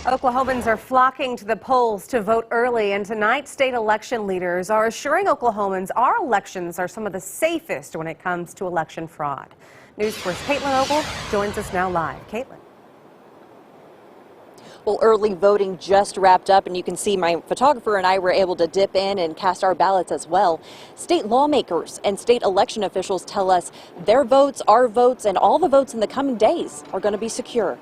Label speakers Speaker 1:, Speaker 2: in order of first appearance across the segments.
Speaker 1: Oklahomans are flocking to the polls to vote early, and tonight state election leaders are assuring Oklahomans our elections are some of the safest when it comes to election fraud. News 4's Caitlin Ogle joins us now live. Caitlin.
Speaker 2: Well, early voting just wrapped up, and you can see my photographer and I were able to dip in and cast our ballots as well. State lawmakers and state election officials tell us their votes, our votes, and all the votes in the coming days are going to be secure.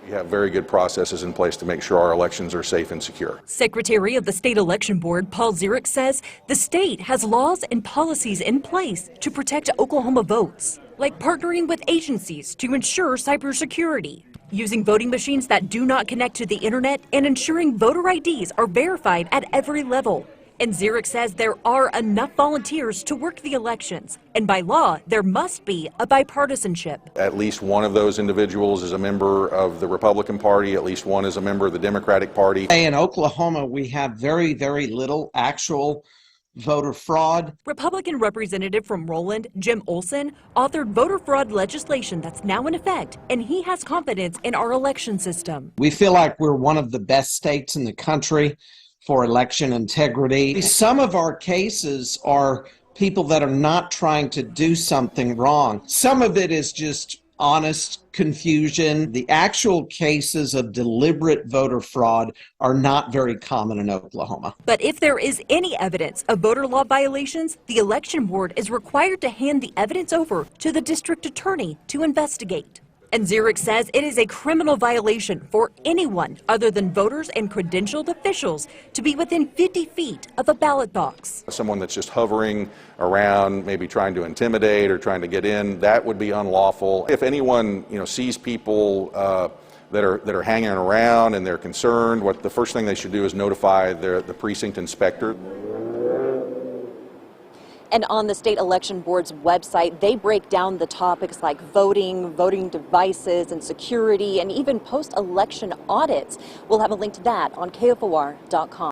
Speaker 3: We have very good processes in place to make sure our elections are safe and secure.
Speaker 4: Secretary of the State Election Board, Paul Zirich, says the state has laws and policies in place to protect Oklahoma votes, like partnering with agencies to ensure cybersecurity, using voting machines that do not connect to the internet, and ensuring voter IDs are verified at every level. And Zirich says there are enough volunteers to work the elections, and by law, there must be a bipartisanship.
Speaker 3: At least one of those individuals is a member of the Republican Party, at least one is a member of the Democratic Party.
Speaker 5: In Oklahoma, we have very, very little actual voter fraud.
Speaker 4: Republican Representative from Roland, Jim Olson, authored voter fraud legislation that's now in effect, and he has confidence in our election system.
Speaker 5: We feel like we're one of the best states in the country for election integrity. Some of our cases are people that are not trying to do something wrong. Some of it is just honest confusion. The actual cases of deliberate voter fraud are not very common in Oklahoma.
Speaker 4: But if there is any evidence of voter law violations, the election board is required to hand the evidence over to the district attorney to investigate. And Zirich says it is a criminal violation for anyone other than voters and credentialed officials to be within 50 feet of a ballot box.
Speaker 3: Someone that's just hovering around, maybe trying to intimidate or trying to get in, that would be unlawful. If anyone, sees people that are hanging around and they're concerned, the first thing they should do is notify the precinct inspector.
Speaker 2: And on the State Election Board's website, they break down the topics like voting, voting devices, and security, and even post-election audits. We'll have a link to that on KFOR.com.